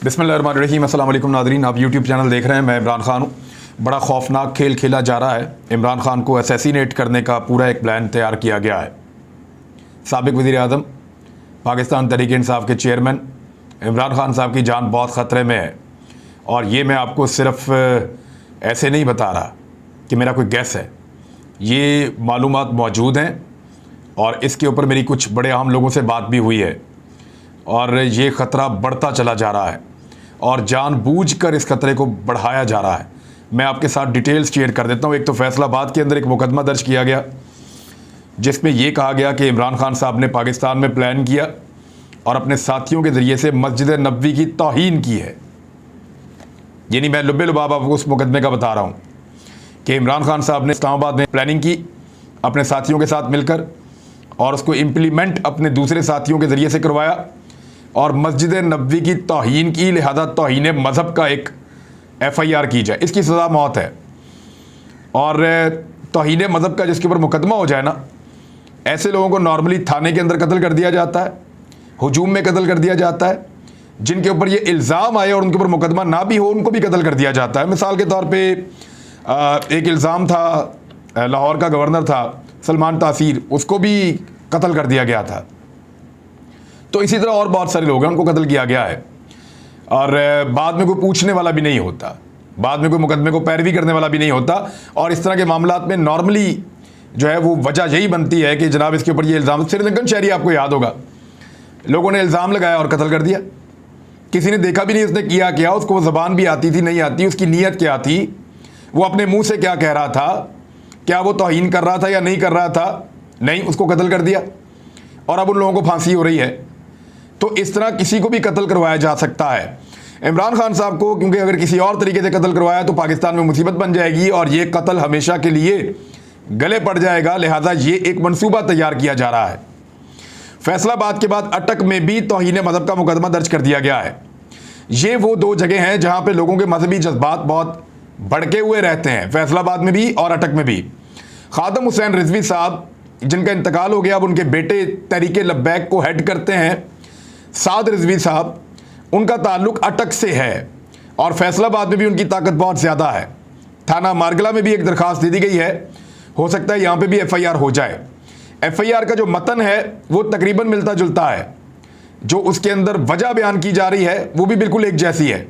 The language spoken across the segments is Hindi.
बिस्मिल्लाहिर्रहमानिर्रहीम। अस्सलाम वालेकुम नाज़रीन, आप यूट्यूब चैनल देख रहे हैं। मैं इमरान खान हूँ। बड़ा खौफनाक खेल खेला जा रहा है। इमरान खान को असैसिनेट करने का पूरा एक प्लान तैयार किया गया है। साबिक़ वज़ीर आज़म पाकिस्तान तहरीक इंसाफ के चेयरमैन इमरान खान साहब की जान बहुत ख़तरे में है। और ये मैं आपको सिर्फ ऐसे नहीं बता रहा कि मेरा कोई गैस है, ये मालूमात मौजूद हैं और इसके ऊपर मेरी कुछ बड़े अहम लोगों से बात भी हुई है। और ये ख़तरा बढ़ता चला जा रहा है और जानबूझकर इस खतरे को बढ़ाया जा रहा है। मैं आपके साथ डिटेल्स शेयर कर देता हूँ। एक तो फैसलाबाद के अंदर एक मुकदमा दर्ज किया गया जिसमें यह कहा गया कि इमरान खान साहब ने पाकिस्तान में प्लान किया और अपने साथियों के ज़रिए से मस्जिद नबवी की तौहीन की है। यानी मैं लुब्बे लुबाब आपको उस मुकदमे का बता रहा हूँ कि इमरान खान साहब ने इस्लामाबाद में प्लानिंग की अपने साथियों के साथ मिलकर और उसको इम्प्लीमेंट अपने दूसरे साथियों के ज़रिए से करवाया और मस्जिद नबवी की तौहीन की, लिहाजा तौहीन मज़हब का एक FIR की जाए। इसकी सज़ा मौत है। और तौहीन मज़हब का जिसके ऊपर मुकदमा हो जाए ना, ऐसे लोगों को नॉर्मली थाने के अंदर कत्ल कर दिया जाता है, हुजूम में कत्ल कर दिया जाता है। जिनके ऊपर ये इल्ज़ाम आए और उनके ऊपर मुकदमा ना भी हो उनको भी कत्ल कर दिया जाता है। मिसाल के तौर पर एक इल्ज़ाम था, लाहौर का गवर्नर था सलमान तासीर, उसको भी कत्ल कर दिया गया था। तो इसी तरह और बहुत सारे लोग हैं, उनको कत्ल किया गया है और बाद में कोई पूछने वाला भी नहीं होता, बाद में कोई मुकदमे को पैरवी करने वाला भी नहीं होता। और इस तरह के मामलात में नॉर्मली जो है वो वजह यही बनती है कि जनाब इसके ऊपर ये इल्ज़ाम, श्रीलंकन शहरी आपको याद होगा, लोगों ने इल्ज़ाम लगाया और कत्ल कर दिया। किसी ने देखा भी नहीं उसने किया क्या, उसको वो ज़बान भी आती थी नहीं आती, उसकी नीयत क्या थी, वो अपने मुँह से क्या कह रहा था, क्या वो तौहीन कर रहा था या नहीं कर रहा था, नहीं, उसको कत्ल कर दिया और अब उन लोगों को फांसी हो रही है। तो इस तरह किसी को भी कत्ल करवाया जा सकता है। इमरान खान साहब को क्योंकि अगर किसी और तरीके से कत्ल करवाया तो पाकिस्तान में मुसीबत बन जाएगी और ये कत्ल हमेशा के लिए गले पड़ जाएगा। लिहाजा ये एक मंसूबा तैयार किया जा रहा है। फैसलाबाद के बाद अटक में भी तौहीन मज़हब का मुकदमा दर्ज कर दिया गया है। ये वो दो जगह हैं जहाँ पर लोगों के मजहबी जज्बात बहुत भड़के हुए रहते हैं, फैसलाबाद में भी और अटक में भी। खादम हुसैन रिजवी साहब जिनका इंतकाल हो गया, अब उनके बेटे तहरीक लब्बैक को हेड करते हैं साद रिजवी साहब, उनका ताल्लुक अटक से है और फैसलाबाद में भी उनकी ताकत बहुत ज़्यादा है। थाना मारगला में भी एक दरखास्त दे दी गई है, हो सकता है यहाँ पे भी FIR हो जाए। FIR का जो मतन है वो तकरीबन मिलता जुलता है, जो उसके अंदर वजह बयान की जा रही है वो भी बिल्कुल एक जैसी है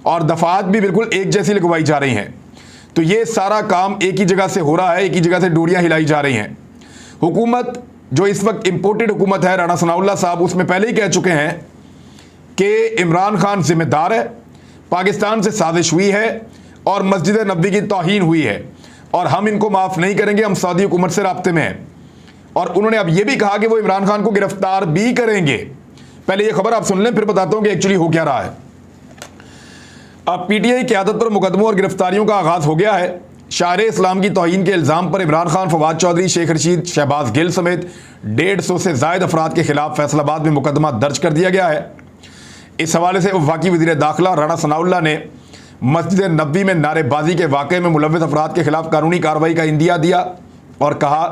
और दफात भी बिल्कुल एक जैसी लिखवाई जा रही हैं। तो ये सारा काम एक ही जगह से हो रहा है, एक ही जगह से डोरियाँ हिलाई जा रही हैं। हुकूमत जो इस वक्त इम्पोर्टेड हुकूमत है, राणा सनाउल्लाह साहब उसमें पहले ही कह चुके हैं कि इमरान खान जिम्मेदार है, पाकिस्तान से साजिश हुई है और मस्जिद नबवी की तौहीन हुई है और हम इनको माफ़ नहीं करेंगे, हम सऊदी हुकूमत से राब्ते में हैं। और उन्होंने अब यह भी कहा कि वो इमरान खान को गिरफ्तार भी करेंगे। पहले ये खबर आप सुन लें, फिर बताता हूँ कि एक्चुअली हो क्या रहा है। अब PTI क़यादत पर मुकदमों और गिरफ्तारियों का आगाज़ हो गया है। शायर इस्लाम की तौहीन के इल्ज़ाम पर इमरान खान, फवाद चौधरी, शेख रशीद, शहबाज गिल समेत 150 से ज़ायद अफराद के खिलाफ फैसलाबाद में मुकदमा दर्ज कर दिया गया है। इस हवाले से वफाकी वज़ीर दाखिला राणा सनाउल्लाह ने मस्जिद नबवी में नारेबाजी के वाक़े में मुलव्विस अफराद के खिलाफ कानूनी कार्रवाई का इंदिया दिया और कहा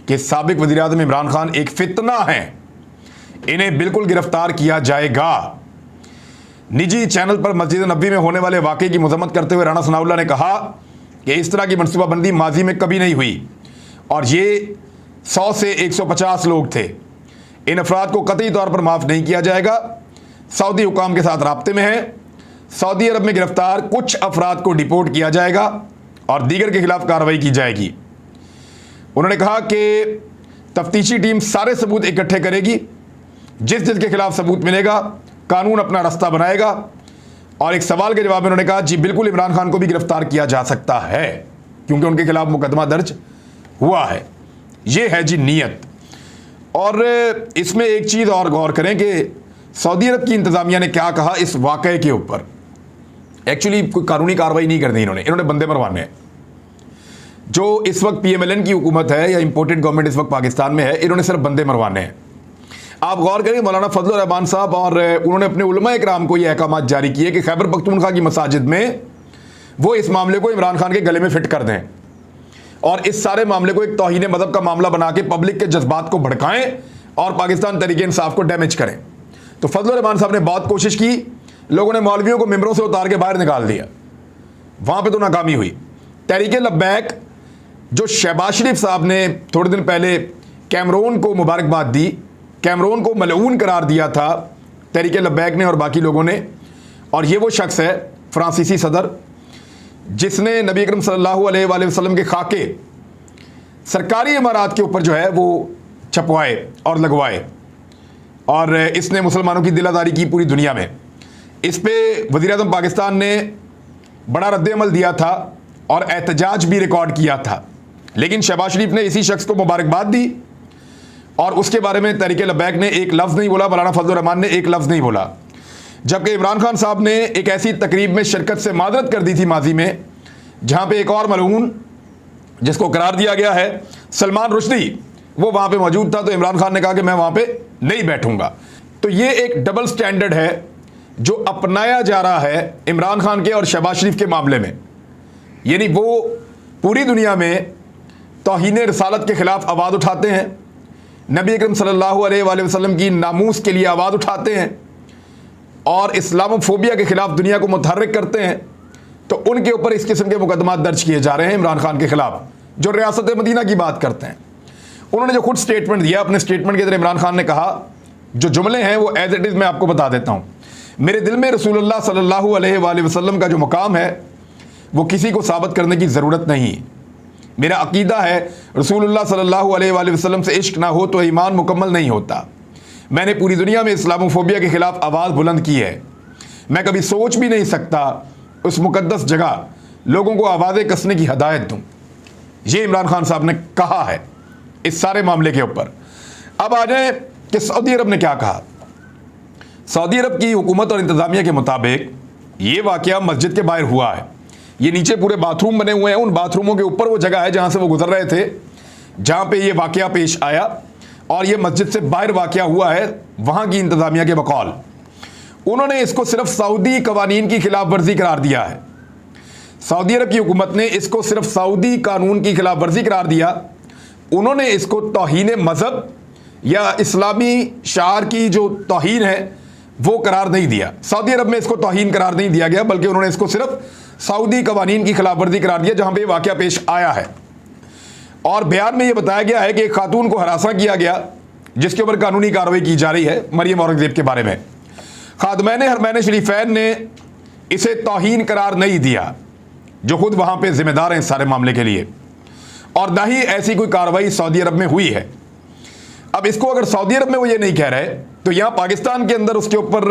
कि साबिक़ वज़ीर आज़म इमरान खान एक फितना है, इन्हें बिल्कुल गिरफ्तार किया जाएगा। निजी चैनल पर मस्जिद नबवी में होने वाले वाक़े की मज़म्मत करते हुए राणा सनाउल्लाह ने कहा कि इस तरह की मनसूबाबंदी माजी में कभी नहीं हुई और ये 100 से 150 लोग थे। इन अफराद को कतई तौर पर माफ़ नहीं किया जाएगा। सऊदी हुकाम के साथ राब्ते में है। सऊदी अरब में गिरफ्तार कुछ अफराद को डिपोर्ट किया जाएगा और दीगर के खिलाफ कार्रवाई की जाएगी। उन्होंने कहा कि तफ्तीशी टीम सारे सबूत इकट्ठे करेगी, जिसके खिलाफ सबूत मिलेगा कानून अपना रास्ता बनाएगा। और एक सवाल के जवाब में उन्होंने कहा जी बिल्कुल इमरान खान को भी गिरफ्तार किया जा सकता है क्योंकि उनके खिलाफ मुकदमा दर्ज हुआ है। ये है जी नीयत। और इसमें एक चीज़ और गौर करें कि सऊदी अरब की इंतज़ामिया ने क्या कहा इस वाक़े के ऊपर। एक्चुअली कोई कानूनी कार्रवाई नहीं करनी, इन्होंने बंदे मरवाने हैं। जो इस वक्त PMLN की हुकूमत है या इम्पोर्टेड गवर्नमेंट इस वक्त पाकिस्तान में है, इन्होंने सिर्फ बंदे मरवाने हैं। आप गौर करें, मौलाना फजल रहमान साहब और उन्होंने अपने उलमा इकराम को ये अहकामात जारी किए कि खैबर पख्तूनख्वा की मसाजिद में वो इस मामले को इमरान खान के गले में फिट कर दें और इस सारे मामले को एक तौहीन मज़हब का मामला बना के पब्लिक के जज्बात को भड़काएं और पाकिस्तान तहरीक इंसाफ को डैमेज करें। तो फजल रहमान साहब ने बहुत कोशिश की, लोगों ने मौलवियों को मेंबरों से उतार के बाहर निकाल दिया, वहां पे तो नाकामी हुई। तहरीक लब्बैक, जो शहबाज शरीफ साहब ने थोड़े दिन पहले कैमरून को मुबारकबाद दी, कैमरून को मलऊन करार दिया था तहरीक लब्बैक ने और बाकी लोगों ने, और ये वो शख्स है फ्रांसीसी सदर जिसने नबी अकरम सल्लल्लाहु अलैहि वसल्लम के खाके सरकारी इमारत के ऊपर जो है वो छपवाए और लगवाए, और इसने मुसलमानों की दिलादारी की पूरी दुनिया में। इस पे वज़ीर-ए-आज़म पाकिस्तान ने बड़ा रद्द-ए-अमल दिया था और एहतजाज भी रिकॉर्ड किया था, लेकिन शहबाज शरीफ ने इसी शख्स को मुबारकबाद दी और उसके बारे में तहरीक लब्बैक ने एक लफ्ज़ नहीं बोला, मौलाना फजलुर रहमान ने एक लफ्ज़ नहीं बोला। जबकि इमरान खान साहब ने एक ऐसी तकरीब में शिरकत से मादरत कर दी थी माजी में, जहाँ पे एक और मलऊन जिसको करार दिया गया है सलमान रुश्दी, वो वहाँ पे मौजूद था, तो इमरान खान ने कहा कि मैं वहाँ पे नहीं बैठूंगा। तो ये एक डबल स्टैंडर्ड है जो अपनाया जा रहा है इमरान खान के और शहबाज शरीफ के मामले में। यानी वो पूरी दुनिया में तौहीन रिसालत के खिलाफ आवाज़ उठाते हैं, नबी अकरम सल्लल्लाहु अलैहि वसल्लम की नामूस के लिए आवाज़ उठाते हैं और इस्लामोफोबिया के खिलाफ दुनिया को मुतहर्रिक करते हैं। तो उनके ऊपर इस किस्म के मुकदमात दर्ज किए जा रहे हैं इमरान खान के खिलाफ, जो रियासत मदीना की बात करते हैं। उन्होंने जो खुद स्टेटमेंट दिया, अपने स्टेटमेंट के अंदर इमरान खान ने कहा, जो जुमले हैं वो एज इट इज़ मैं आपको बता देता हूँ। मेरे दिल में रसूलुल्लाह सल्लल्लाहु अलैहि वसल्लम का जो मुकाम है वो किसी को साबित करने की ज़रूरत नहीं। मेरा अकीदा है रसूलुल्लाह सल्लल्लाहु अलैहि वसल्लम से इश्क ना हो तो ईमान मुकम्मल नहीं होता। मैंने पूरी दुनिया में इस्लामोफोबिया के खिलाफ आवाज़ बुलंद की है। मैं कभी सोच भी नहीं सकता उस मुकद्दस जगह लोगों को आवाज़ें कसने की हदायत दूँ। ये इमरान खान साहब ने कहा है इस सारे मामले के ऊपर। अब आ जाए कि सऊदी अरब ने क्या कहा। सऊदी अरब की हुकूमत और इंतज़ामिया के मुताबिक ये वाक़या मस्जिद के बाहर हुआ है। ये नीचे पूरे बाथरूम बने हुए हैं, उन बाथरूमों के ऊपर वो जगह है जहाँ से वो गुजर रहे थे, जहाँ पे ये वाक़या पेश आया, और ये मस्जिद से बाहर वाक़या हुआ है वहाँ की इंतज़ामिया के बकौल। उन्होंने इसको सिर्फ सऊदी कवानीन की खिलाफ वर्जी करार दिया है। सऊदी अरब की हुकूमत ने इसको सिर्फ सऊदी कानून की खिलाफ वर्जी करार दिया। उन्होंने इसको तौहीन मज़हब या इस्लामी शार की जो तौहीन है वो करार नहीं दिया। सऊदी अरब में इसको तौहीन करार नहीं दिया गया, बल्कि उन्होंने इसको सिर्फ सऊदी कवानीन की खिलाफ वर्जी करार दिया जहाँ पे वाक़या पेश आया है। और बयान में ये बताया गया है कि एक खातून को हरासा किया गया जिसके ऊपर कानूनी कार्रवाई की जा रही है, मरियम औरंगज़ेब के बारे में। खादमैन हरमैन शरीफैन ने इसे तौहीन करार नहीं दिया, जो खुद वहाँ पे जिम्मेदार हैं इस सारे मामले के लिए, और ना ही ऐसी कोई कार्रवाई सऊदी अरब में हुई है। अब इसको अगर सऊदी अरब में वो ये नहीं कह रहे तो यहाँ पाकिस्तान के अंदर उसके ऊपर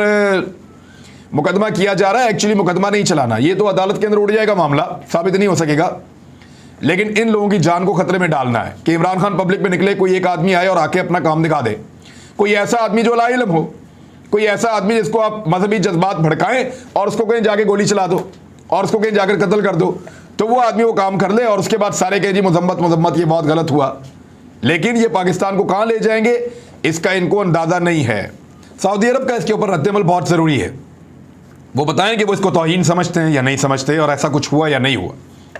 मुकदमा किया जा रहा है। एक्चुअली मुकदमा नहीं चलाना, ये तो अदालत के अंदर उड़ जाएगा, मामला साबित नहीं हो सकेगा, लेकिन इन लोगों की जान को खतरे में डालना है कि इमरान खान पब्लिक में निकले, कोई एक आदमी आए और आके अपना काम दिखा दे, कोई ऐसा आदमी जो लाइलम हो, कोई ऐसा आदमी जिसको आप मजहबी जज्बात भड़काएं और उसको कहीं जाके गोली चला दो और उसको कहीं जाकर कत्ल कर दो, तो वो आदमी वो काम कर ले और उसके बाद सारे कहे जी मजम्मत ये बहुत गलत हुआ। लेकिन ये पाकिस्तान को कहाँ ले जाएंगे इसका इनको अंदाज़ा नहीं है। सऊदी अरब का इसके ऊपर रद्द-ए-अमल बहुत ज़रूरी है। वो बताएं कि वो इसको तौहीन समझते हैं या नहीं समझते, और ऐसा कुछ हुआ या नहीं हुआ,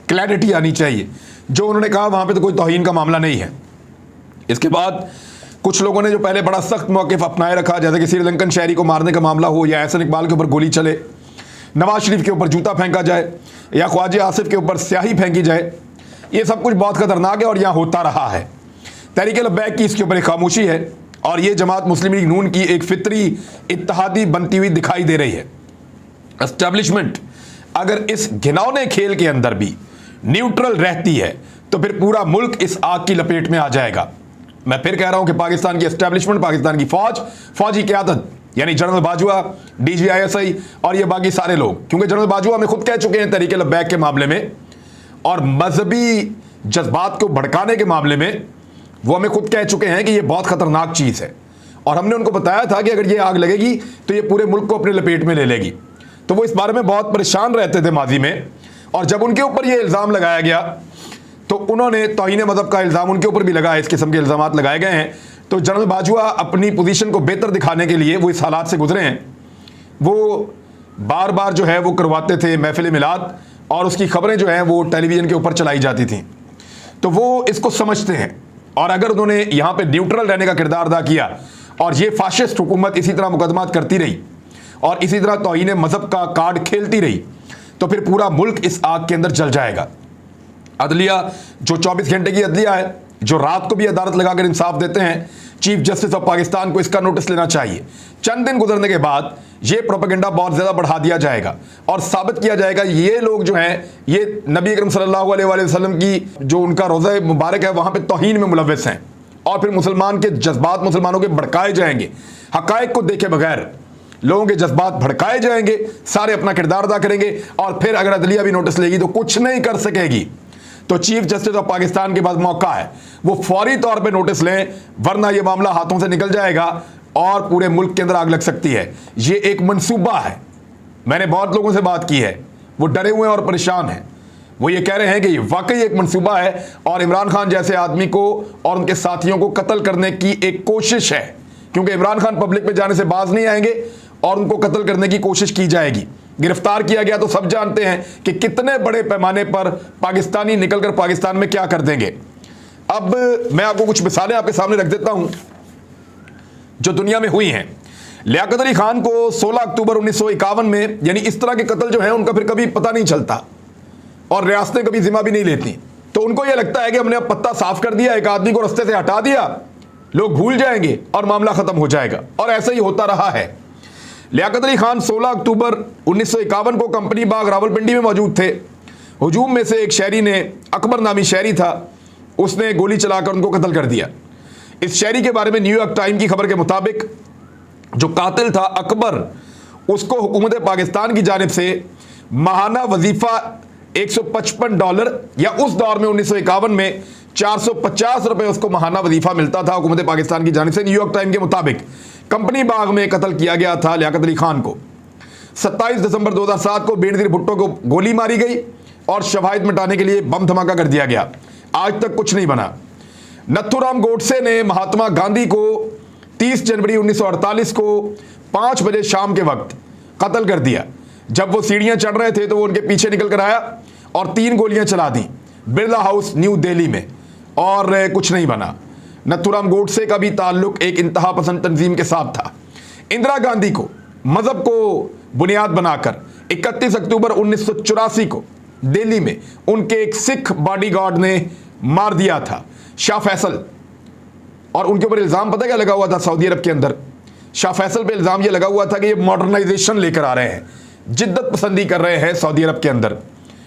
क्लैरिटी आनी चाहिए। जो उन्होंने कहा वहाँ पे तो कोई तौहीन का मामला नहीं है। इसके बाद कुछ लोगों ने जो पहले बड़ा सख्त मौक़िफ़ अपनाए रखा, जैसे कि श्रीलंकन शहरी को मारने का मामला हो, या एहसन इकबाल के ऊपर गोली चले, नवाज शरीफ के ऊपर जूता फेंका जाए, या ख्वाजा आसिफ के ऊपर स्याही फेंकी जाए, ये सब कुछ बहुत ख़तरनाक है और यहाँ होता रहा है। तहरीक लब्बैक की इसके ऊपर एक खामोशी है और ये जमात मुस्लिम लीग नून की एक फितरी इत्तेहादी बनती हुई दिखाई दे रही है। एस्टेब्लिशमेंट अगर इस घिनौने खेल के अंदर भी न्यूट्रल रहती है तो फिर पूरा मुल्क इस आग की लपेट में आ जाएगा। मैं फिर कह रहा हूं कि पाकिस्तान की एस्टेब्लिशमेंट, पाकिस्तान की फौजी क़यादत यानी जनरल बाजवा, DGI और ये बाकी सारे लोग, क्योंकि जनरल बाजवा हमें खुद कह चुके हैं तहरीक लब्बैक के मामले में और मजहबी जज्बात को भड़काने के मामले में, वो हमें खुद कह चुके हैं कि ये बहुत ख़तरनाक चीज़ है, और हमने उनको बताया था कि अगर ये आग लगेगी तो ये पूरे मुल्क को अपने लपेट में ले लेगी। तो वो इस बारे में बहुत परेशान रहते थे माजी में, और जब उनके ऊपर ये इल्ज़ाम लगाया गया तो उन्होंने तौहीन मज़हब का इल्ज़ाम उनके ऊपर भी लगाया, इस किस्म के इल्ज़ामात लगाए गए हैं। तो जनरल बाजवा अपनी पोजीशन को बेहतर दिखाने के लिए वो इस हालात से गुजरे हैं। वो बार बार जो है वो करवाते थे महफिल मिलाद, और उसकी खबरें जो हैं वो टेलीविज़न के ऊपर चलाई जाती थी। तो वो इसको समझते हैं, और अगर उन्होंने यहाँ पे न्यूट्रल रहने का किरदार अदा किया और ये फाशिस्ट हुकूमत इसी तरह मुकदमात करती रही और इसी तरह तौहीन मजहब का कार्ड खेलती रही तो फिर पूरा मुल्क इस आग के अंदर जल जाएगा। अदलिया जो 24 घंटे की अदलिया है, जो रात को भी अदालत लगाकर इंसाफ देते हैं, चीफ जस्टिस ऑफ पाकिस्तान को इसका नोटिस लेना चाहिए। चंद दिन गुजरने के बाद ये प्रोपेगेंडा बहुत ज्यादा बढ़ा दिया जाएगा और साबित किया जाएगा ये लोग जो हैं ये नबी अकरम सल्लल्लाहु अलैहि वसल्लम की जो उनका रोज़ा मुबारक है वहां पे तौहीन में मुलव्वस हैं, और फिर मुसलमान के जज्बात मुसलमानों के भड़काए जाएंगे। हकायक को देखे बगैर लोगों के जज्बात भड़काए जाएंगे, सारे अपना किरदार अदा करेंगे और फिर अगर अदलिया भी नोटिस लेगी तो कुछ नहीं कर सकेगी। तो चीफ जस्टिस ऑफ पाकिस्तान के पास मौका है, वो फौरी तौर पे नोटिस लें, वरना ये मामला हाथों से निकल जाएगा और पूरे मुल्क के अंदर आग लग सकती है। ये एक मंसूबा है। मैंने बहुत लोगों से बात की है, वो डरे हुए हैं और परेशान हैं। वो ये कह रहे हैं कि ये वाकई एक मंसूबा है और इमरान खान जैसे आदमी को और उनके साथियों को कत्ल करने की एक कोशिश है, क्योंकि इमरान खान पब्लिक में जाने से बाज नहीं आएंगे और उनको कत्ल करने की कोशिश की जाएगी। गिरफ्तार किया गया तो सब जानते हैं कि कितने बड़े पैमाने पर पाकिस्तानी निकलकर पाकिस्तान में क्या कर देंगे। अब मैं आपको कुछ मिसालें आपके सामने रख देता हूं जो दुनिया में हुई हैं। लियाकत अली खान को 16 अक्टूबर 1951 में, यानी इस तरह के कत्ल जो है उनका फिर कभी पता नहीं चलता और रियासतें कभी जिम्मा भी नहीं लेती, तो उनको यह लगता है कि हमने अब पत्ता साफ कर दिया, एक आदमी को रास्ते से हटा दिया, लोग भूल जाएंगे और मामला खत्म हो जाएगा, और ऐसा ही होता रहा है। लियाकत अली खान 16 अक्टूबर 1951 को कंपनी बाग रावलपिंडी में मौजूद थे। हुजूम में से एक शहरी ने, अकबर नामी शहरी था, उसने गोली चलाकर उनको कत्ल कर दिया। इस शहरी के बारे में न्यूयॉर्क टाइम की खबर के मुताबिक जो कातिल था अकबर, उसको हुकूमत पाकिस्तान की जानिब से माहाना वजीफा $155 या उस दौर में 1951 में 450 रुपए उसको माहाना वजीफा मिलता था हुकूमत पाकिस्तान की जानिब से। न्यूयॉर्क टाइम के मुताबिक कंपनी बाग में कत्ल किया गया था लियाकत अली खान को। 27 दिसंबर 2007 को बेनजीर भुट्टो को गोली मारी गई और शवाहिद मिटाने के लिए बम धमाका कर दिया गया। आज तक कुछ नहीं बना। नथुराम गोडसे ने महात्मा गांधी को 30 जनवरी 1948 को 5 बजे शाम के वक्त कत्ल कर दिया। जब वो सीढ़ियां चढ़ रहे थे तो वो उनके पीछे निकल कर आया और 3 गोलियां चला दी बिरला हाउस न्यू दिल्ली में, और कुछ नहीं बना। नथुराम गोडसे का भी ताल्लुक एक इंतहा पसंद तंजीम के साथ था। इंदिरा गांधी को मजहब को बुनियाद बनाकर 31 अक्टूबर 1984 को दिल्ली में उनके एक सिख बॉडीगार्ड ने मार दिया था, शाह फैसल। और उनके ऊपर इल्ज़ाम पता क्या लगा हुआ था सऊदी अरब के अंदर? शाह फैसल पे इल्ज़ाम यह लगा हुआ था कि ये मॉडर्नाइजेशन लेकर आ रहे हैं, जिद्दत पसंदी कर रहे हैं सऊदी अरब के अंदर।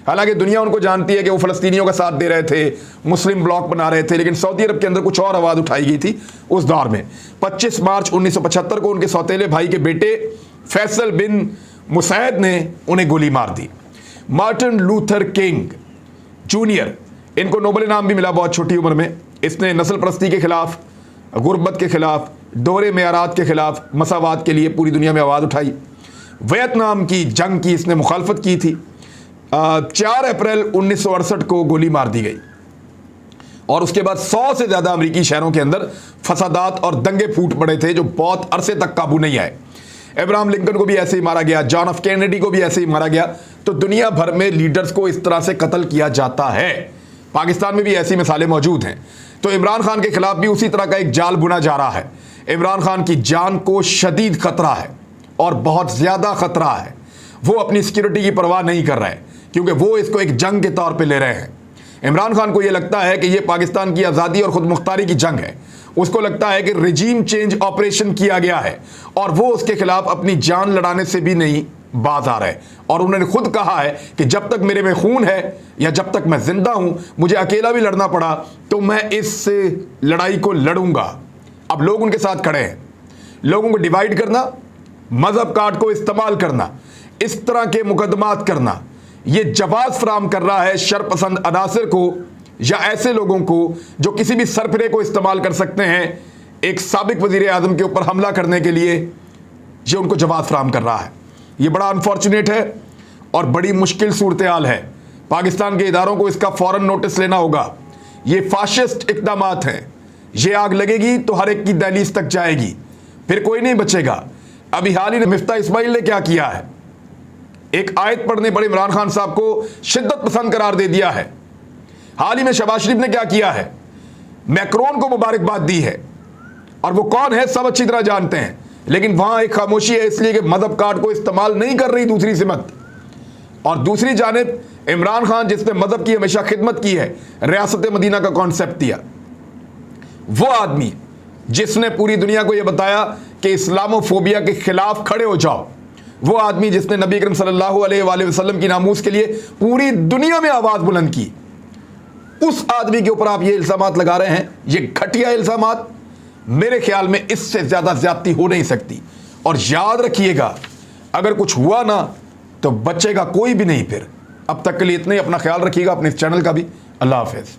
हालांकि दुनिया उनको जानती है कि वो फ़लस्तीनियों का साथ दे रहे थे, मुस्लिम ब्लॉक बना रहे थे, लेकिन सऊदी अरब के अंदर कुछ और आवाज़ उठाई गई थी उस दौर में। 25 मार्च 1975 को उनके सौतेले भाई के बेटे फैसल बिन मुसैद ने उन्हें गोली मार दी। मार्टिन लूथर किंग जूनियर, इनको नोबेल इनाम भी मिला बहुत छोटी उम्र में। इसने नस्ल परस्ती के खिलाफ, गुर्बत के खिलाफ, दोहरे मेयारात के खिलाफ, मसावात के लिए पूरी दुनिया में आवाज़ उठाई। वियतनाम की जंग की इसने मुखालफत की थी। 4 अप्रैल 1968 को गोली मार दी गई और उसके बाद 100 से ज़्यादा अमेरिकी शहरों के अंदर फसादात और दंगे फूट पड़े थे जो बहुत अरसे तक काबू नहीं आए। अब्राहम लिंकन को भी ऐसे ही मारा गया, जॉन एफ कैनेडी को भी ऐसे ही मारा गया। तो दुनिया भर में लीडर्स को इस तरह से कत्ल किया जाता है। पाकिस्तान में भी ऐसी मिसालें मौजूद हैं। तो इमरान खान के खिलाफ भी उसी तरह का एक जाल बुना जा रहा है। इमरान खान की जान को शदीद खतरा है और बहुत ज़्यादा खतरा है। वो अपनी सिक्योरिटी की परवाह नहीं कर रहे क्योंकि वो इसको एक जंग के तौर पे ले रहे हैं। इमरान खान को ये लगता है कि ये पाकिस्तान की आज़ादी और ख़ुद मुख्तारी की जंग है। उसको लगता है कि रिजीम चेंज ऑपरेशन किया गया है और वो उसके खिलाफ अपनी जान लड़ाने से भी नहीं बाज आ रहे। और उन्होंने खुद कहा है कि जब तक मेरे में खून है या जब तक मैं जिंदा हूं, मुझे अकेला भी लड़ना पड़ा तो मैं इस लड़ाई को लड़ूंगा। अब लोग उनके साथ खड़े हैं। लोगों को डिवाइड करना, मजहब कार्ड को इस्तेमाल करना, इस तरह के मुकदमात करना, ये जवाब फराम कर रहा है शरपसंद अनासर को या ऐसे लोगों को जो किसी भी सरफरे को इस्तेमाल कर सकते हैं एक साबिक वजीर आजम के ऊपर हमला करने के लिए। ये उनको जवाब फराम कर रहा है। ये बड़ा अनफॉर्चुनेट है और बड़ी मुश्किल सूरत हाल है। पाकिस्तान के इदारों को इसका फौरन नोटिस लेना होगा। ये फाशिस्ट इक़दामात हैं। ये आग लगेगी तो हर एक की दहलीज तक जाएगी, फिर कोई नहीं बचेगा। अभी हाल ही में मिफ्ता इस्माइल ने क्या किया है? एक आयत पढ़ने पर इमरान खान साहब को शिद्दत पसंद करार दे दिया है। हाल ही में शहबाज शरीफ ने क्या किया है? मैक्रोन को मुबारकबाद दी है। और वो कौन है सब अच्छी तरह जानते हैं। लेकिन वहां एक खामोशी है इसलिए कि मदहब कार्ड को इस्तेमाल नहीं कर रही दूसरी सिमत। और दूसरी जानिब इमरान खान जिसने मदहब की हमेशा खिदमत की है, रियासत मदीना का कॉन्सेप्ट दिया, वो आदमी जिसने पूरी दुनिया को यह बताया कि इस्लामोफोबिया के खिलाफ खड़े हो जाओ, वो आदमी जिसने नबी करीम सल्लल्लाहु अलैहि वसल्लम की नामूस के लिए पूरी दुनिया में आवाज़ बुलंद की, उस आदमी के ऊपर आप ये इल्ज़ामात लगा रहे हैं। ये घटिया इल्ज़ामात, मेरे ख्याल में इससे ज़्यादा ज़्यादती हो नहीं सकती। और याद रखिएगा, अगर कुछ हुआ ना तो बचेगा कोई भी नहीं फिर। अब तक के लिए इतने, अपना ख्याल रखिएगा, अपने इस चैनल का भी। अल्लाह हाफ़िज़।